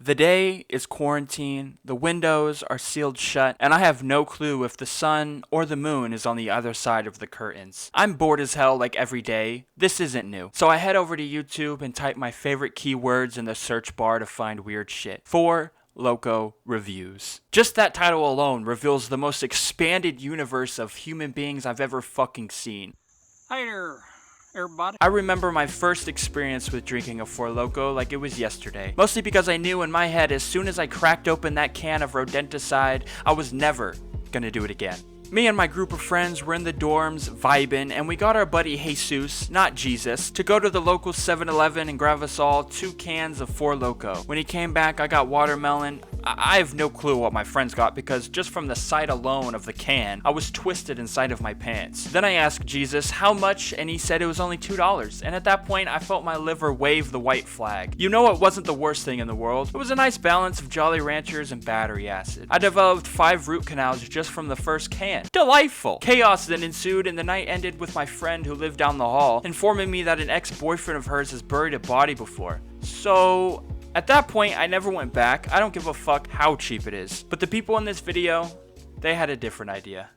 The day is quarantine, the windows are sealed shut, and I have no clue if the sun or the moon is on the other side of the curtains. I'm bored as hell like every day. This isn't new. So I head over to YouTube and type my favorite keywords in the search bar to find weird shit. 4 Loko reviews. Just that title alone reveals the most expanded universe of human beings I've ever fucking seen. Hey there, everybody. I remember my first experience with drinking a 4 Loko like it was yesterday. Mostly because I knew in my head as soon as I cracked open that can of rodenticide, I was never gonna do it again. Me and my group of friends were in the dorms, vibing, and we got our buddy Jesus, not Jesus, to go to the local 7-Eleven and grab us all 2 cans of 4 Loko. When he came back, I got watermelon. I have no clue what my friends got because just from the sight alone of the can, I was twisted inside of my pants. Then I asked Jesus how much, and he said it was only $2. And at that point, I felt my liver wave the white flag. You know, it wasn't the worst thing in the world. It was a nice balance of Jolly Ranchers and battery acid. I developed 5 root canals just from the first can. Delightful! Chaos then ensued, and the night ended with my friend who lived down the hall informing me that an ex-boyfriend of hers has buried a body before. So at that point, I never went back. I don't give a fuck how cheap it is. But the people in this video, they had a different idea.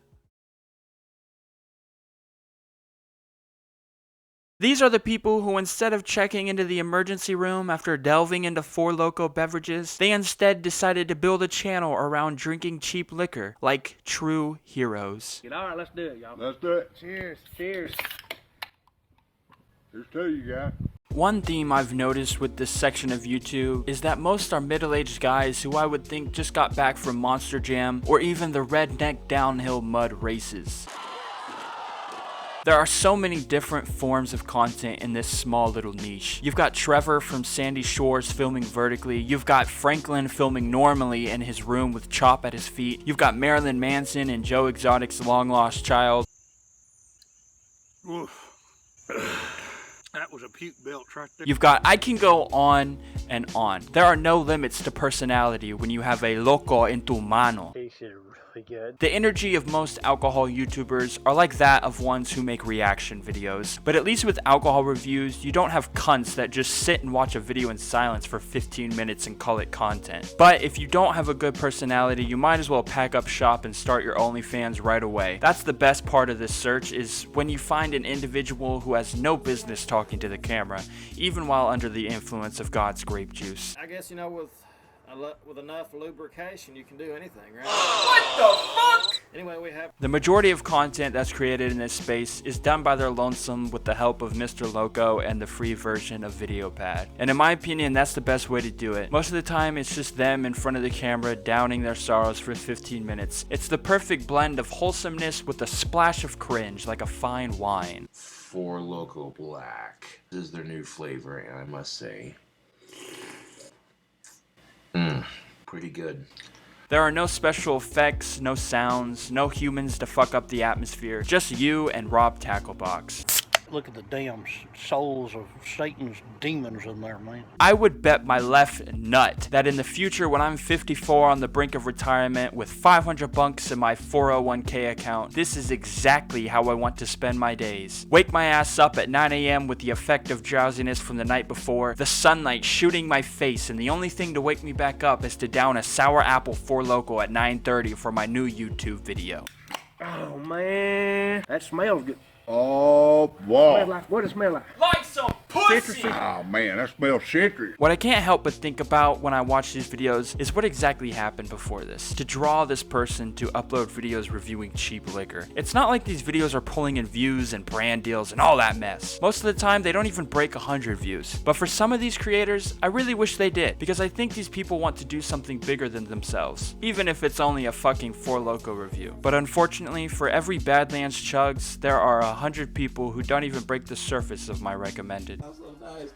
These are the people who, instead of checking into the emergency room after delving into 4 Loko beverages, they instead decided to build a channel around drinking cheap liquor, like true heroes. Alright, let's do it, y'all. Let's do it. Cheers. Cheers. Here's to you guys. One theme I've noticed with this section of YouTube is that most are middle-aged guys who I would think just got back from Monster Jam or even the redneck downhill mud races. There are so many different forms of content in this small little niche. You've got Trevor from Sandy Shores filming vertically. You've got Franklin filming normally in his room with Chop at his feet. You've got Marilyn Manson and Joe Exotic's long lost child. Oof. That was a puke belch right there. You've got, I can go on and on. There are no limits to personality when you have a Loko en tu mano. Tasted really good. The energy of most alcohol YouTubers are like that of ones who make reaction videos. But at least with alcohol reviews, you don't have cunts that just sit and watch a video in silence for 15 minutes and call it content. But if you don't have a good personality, you might as well pack up shop and start your OnlyFans right away. That's the best part of this search, is when you find an individual who has no business talking to the camera, even while under the influence of God's grape juice. I guess, you know, with enough lubrication, you can do anything, right? What the fuck? Anyway, we have... The majority of content that's created in this space is done by their lonesome with the help of Mr. Loko and the free version of VideoPad. And in my opinion, that's the best way to do it. Most of the time, it's just them in front of the camera downing their sorrows for 15 minutes. It's the perfect blend of wholesomeness with a splash of cringe, like a fine wine. 4 Loko Black. This is their new flavor, and I must say, pretty good. There are no special effects, no sounds, no humans to fuck up the atmosphere, just you and Rob Tacklebox. Look at the damn souls of Satan's demons in there, man. I would bet my left nut that in the future when I'm 54 on the brink of retirement with 500 bucks in my 401k account, this is exactly how I want to spend my days. Wake my ass up at 9 a.m. with the effect of drowsiness from the night before, the sunlight shooting my face, and the only thing to wake me back up is to down a sour apple 4 Loko at 9:30 for my new YouTube video. Oh, man. That smells good. Oh, wow. What does it smell like? Like some pussy! Oh, man, that smells citrus. What I can't help but think about when I watch these videos is what exactly happened before this, to draw this person to upload videos reviewing cheap liquor. It's not like these videos are pulling in views and brand deals and all that mess. Most of the time, they don't even break 100 views. But for some of these creators, I really wish they did, because I think these people want to do something bigger than themselves, even if it's only a fucking 4 Loko review. But unfortunately, for every Badlands chugs, there are 100 people who don't even break the surface of my recommended. That's so nice.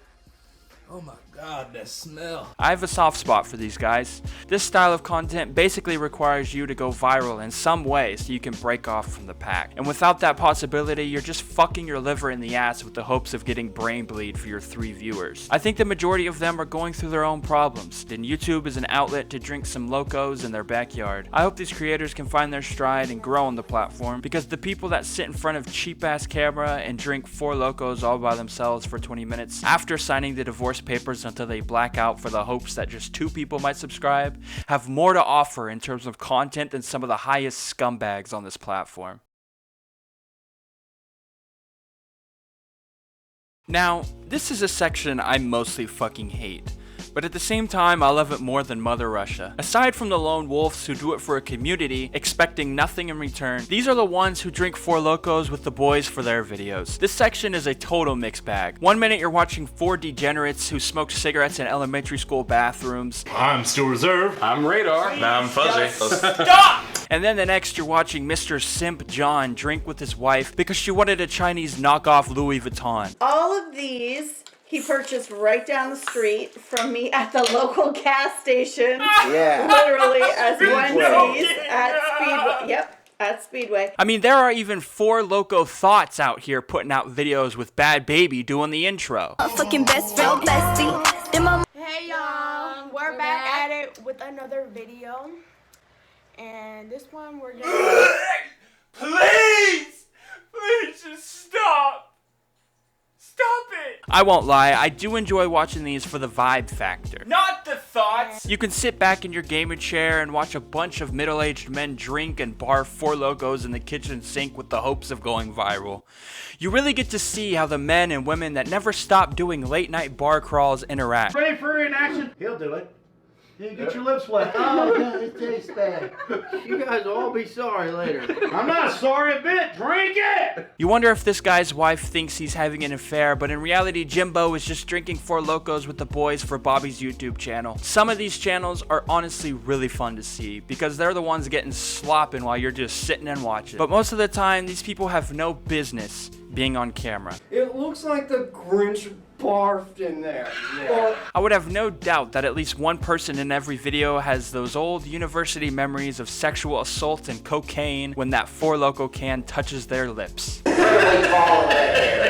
Oh my god, that smell. I have a soft spot for these guys. This style of content basically requires you to go viral in some way so you can break off from the pack. And without that possibility, you're just fucking your liver in the ass with the hopes of getting brain bleed for your 3 viewers. I think the majority of them are going through their own problems, and YouTube is an outlet to drink some Lokos in their backyard. I hope these creators can find their stride and grow on the platform, because the people that sit in front of cheap ass camera and drink 4 Lokos all by themselves for 20 minutes after signing the divorce papers first until they black out for the hopes that just 2 people might subscribe, have more to offer in terms of content than some of the highest scumbags on this platform. Now, this is a section I mostly fucking hate, but at the same time I love it more than Mother Russia. Aside from the lone wolves who do it for a community, expecting nothing in return, these are the ones who drink Four Lokos with the boys for their videos. This section is a total mixed bag. One minute you're watching 4 degenerates who smoke cigarettes in elementary school bathrooms. I'm still reserved. I'm radar. Now I'm fuzzy. Stop! And then the next you're watching Mr. Simp John drink with his wife because she wanted a Chinese knockoff Louis Vuitton. All of these he purchased right down the street from me at the local gas station. Yeah. Literally as Wendy's at Speedway. Yep, at Speedway. I mean, there are even 4 Loko thoughts out here putting out videos with Bad Baby doing the intro. Fucking best friend, bestie. Hey y'all, we're back at it with another video, and this one we're gonna Please just stop. Stop it! I won't lie, I do enjoy watching these for the vibe factor. Not the thoughts! You can sit back in your gaming chair and watch a bunch of middle-aged men drink and barf Four Lokos in the kitchen sink with the hopes of going viral. You really get to see how the men and women that never stop doing late-night bar crawls interact. Ready for inaction? He'll do it. You get your lips wet. Oh, God, it tastes bad. You guys will all be sorry later. I'm not sorry a bit. Drink it! You wonder if this guy's wife thinks he's having an affair, but in reality, Jimbo is just drinking Four Lokos with the boys for Bobby's YouTube channel. Some of these channels are honestly really fun to see, because they're the ones getting slopping while you're just sitting and watching. But most of the time, these people have no business being on camera. It looks like the Grinch barfed in there. Yeah. I would have no doubt that at least one person in every video has those old university memories of sexual assault and cocaine when that Four Loko can touches their lips.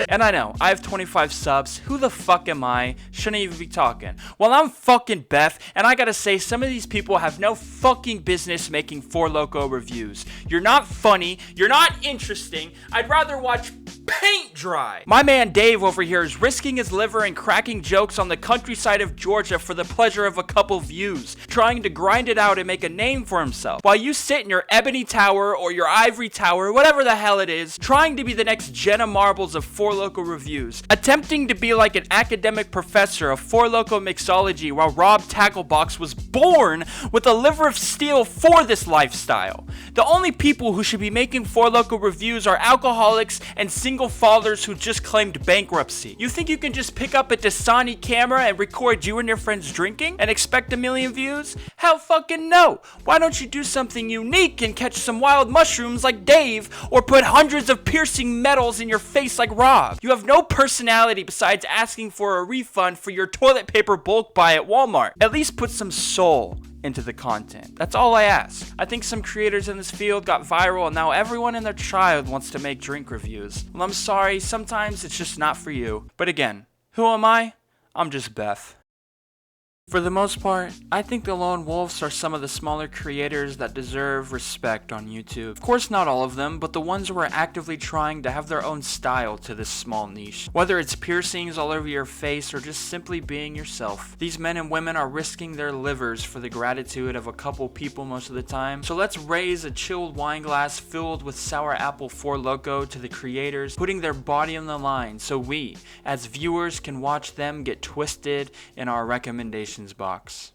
And I know, I have 25 subs. Who the fuck am I? Shouldn't even be talking. Well, I'm fucking Beff, and I gotta say, some of these people have no fucking business making Four Loko reviews. You're not funny. You're not interesting. I'd rather watch paint dry. My man Dave over here is risking his liver and cracking jokes on the countryside of Georgia for the pleasure of a couple views, trying to grind it out and make a name for himself, while you sit in your ebony tower or your ivory tower, whatever the hell it is, trying to be the next Jenna Marbles of Four Loko reviews, attempting to be like an academic professor of Four Loko mixology while Rob Tacklebox was born with a liver of steel for this lifestyle. The only people who should be making Four Loko reviews are alcoholics and single fathers who just claimed bankruptcy. You think you can just pick up a Dasani camera and record you and your friends drinking and expect 1 million views? Hell fucking no! Why don't you do something unique and catch some wild mushrooms like Dave, or put hundreds of piercing metals in your face like Rob? You have no personality besides asking for a refund for your toilet paper bulk buy at Walmart. At least put some soul into the content. That's all I ask. I think some creators in this field got viral and now everyone and their child wants to make drink reviews. Well, I'm sorry, sometimes it's just not for you. But again, who am I? I'm just Beth. For the most part, I think the lone wolves are some of the smaller creators that deserve respect on YouTube. Of course not all of them, but the ones who are actively trying to have their own style to this small niche. Whether it's piercings all over your face or just simply being yourself. These men and women are risking their livers for the gratitude of a couple people most of the time. So let's raise a chilled wine glass filled with sour apple Four Loko to the creators, putting their body on the line so we, as viewers, can watch them get twisted in our recommendations box.